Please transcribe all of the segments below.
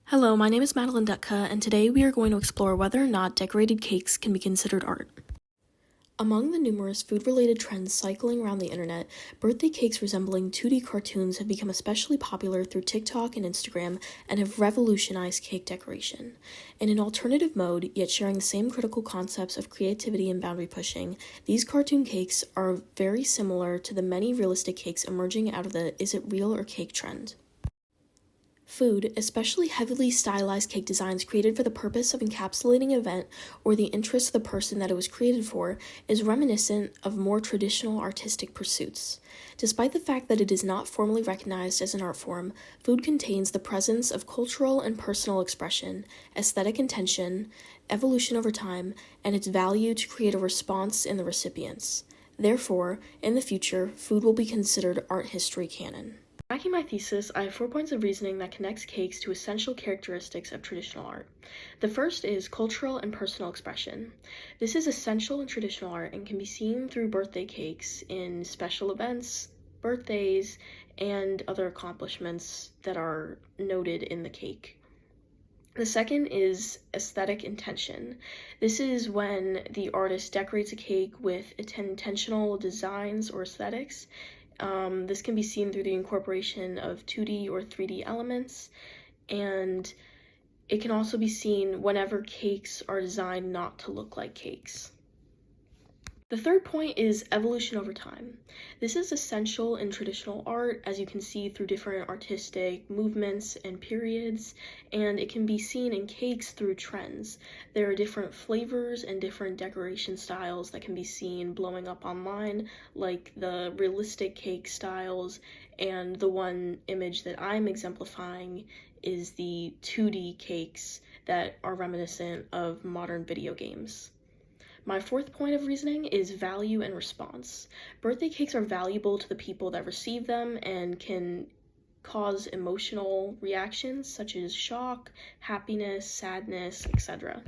Hello, my name is Madeline Dutka, and today we are going to explore whether or not decorated cakes can be considered art. Among the numerous food-related trends cycling around the internet, birthday cakes resembling 2D cartoons have become especially popular through TikTok and Instagram and have revolutionized cake decoration. In an alternative mode, yet sharing the same critical concepts of creativity and boundary pushing, these cartoon cakes are very similar to the many realistic cakes emerging out of the "is it real or cake" trend. Food, especially heavily stylized cake designs created for the purpose of encapsulating an event or the interest of the person that it was created for, is reminiscent of more traditional artistic pursuits. Despite the fact that it is not formally recognized as an art form, food contains the presence of cultural and personal expression, aesthetic intention, evolution over time, and its value to create a response in the recipients. Therefore, in the future, food will be considered art history canon. Backing my thesis, I have 4 points of reasoning that connects cakes to essential characteristics of traditional art. The first is cultural and personal expression. This is essential in traditional art and can be seen through birthday cakes in special events, birthdays, and other accomplishments that are noted in the cake. The second is aesthetic intention. This is when the artist decorates a cake with intentional designs or aesthetics. This can be seen through the incorporation of 2D or 3D elements, and it can also be seen whenever cakes are designed not to look like cakes. The third point is evolution over time. This is essential in traditional art, as you can see through different artistic movements and periods, and it can be seen in cakes through trends. There are different flavors and different decoration styles that can be seen blowing up online, like the realistic cake styles, and the one image that I'm exemplifying is the 2D cakes that are reminiscent of modern video games. My fourth point of reasoning is value and response. Birthday cakes are valuable to the people that receive them and can cause emotional reactions such as shock, happiness, sadness, etc.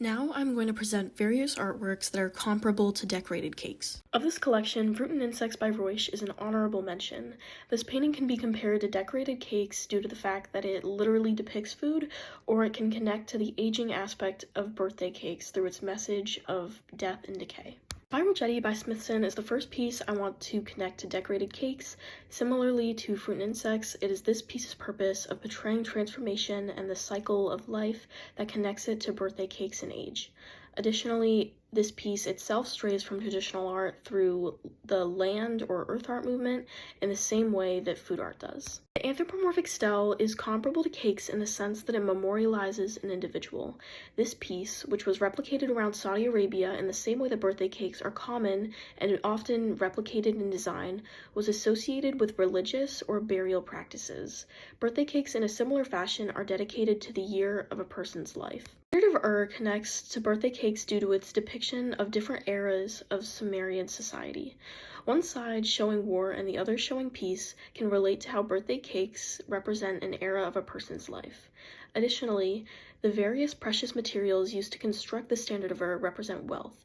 Now I'm going to present various artworks that are comparable to decorated cakes. Of this collection, Fruit and Insects by Ruysch is an honorable mention. This painting can be compared to decorated cakes due to the fact that it literally depicts food, or it can connect to the aging aspect of birthday cakes through its message of death and decay. Spiral Jetty by Smithson is the first piece I want to connect to decorated cakes. Similarly to Fruit and Insects, it is this piece's purpose of portraying transformation and the cycle of life that connects it to birthday cakes and age. Additionally, this piece itself strays from traditional art through the land or earth art movement in the same way that food art does. The anthropomorphic stele is comparable to cakes in the sense that it memorializes an individual. This piece, which was replicated around Saudi Arabia in the same way that birthday cakes are common and often replicated in design, was associated with religious or burial practices. Birthday cakes in a similar fashion are dedicated to the year of a person's life. Spirit of Ur connects to birthday cakes due to its depiction of different eras of Sumerian society. One side showing war and the other showing peace can relate to how birthday cakes represent an era of a person's life. Additionally, the various precious materials used to construct the Standard of Ur represent wealth.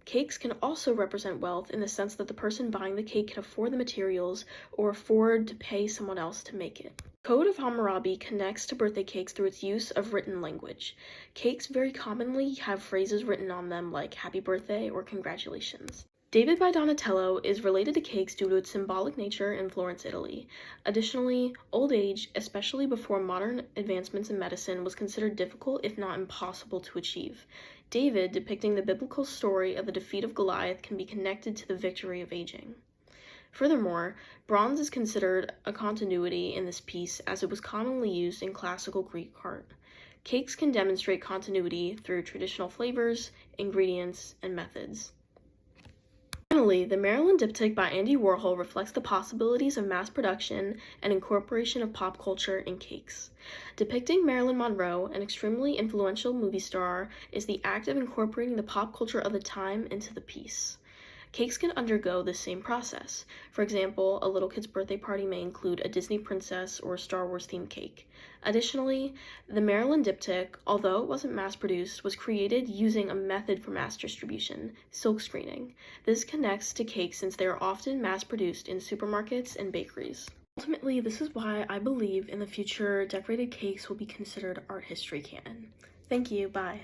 Cakes can also represent wealth in the sense that the person buying the cake can afford the materials or afford to pay someone else to make it. Code of Hammurabi connects to birthday cakes through its use of written language. Cakes very commonly have phrases written on them like happy birthday or congratulations. David by Donatello is related to cakes due to its symbolic nature in Florence, Italy. Additionally, old age, especially before modern advancements in medicine, was considered difficult if not impossible to achieve. David, depicting the biblical story of the defeat of Goliath, can be connected to the victory of aging. Furthermore, bronze is considered a continuity in this piece as it was commonly used in classical Greek art. Cakes can demonstrate continuity through traditional flavors, ingredients, and methods. Finally, the Maryland Diptych by Andy Warhol reflects the possibilities of mass production and incorporation of pop culture in cakes. Depicting Marilyn Monroe, an extremely influential movie star, is the act of incorporating the pop culture of the time into the piece. Cakes can undergo the same process. For example, a little kid's birthday party may include a Disney princess or a Star Wars themed cake. Additionally, the Maryland Diptych, although it wasn't mass-produced, was created using a method for mass distribution, silk screening. This connects to cakes since they are often mass-produced in supermarkets and bakeries. Ultimately, this is why I believe in the future decorated cakes will be considered art history canon. Thank you, bye.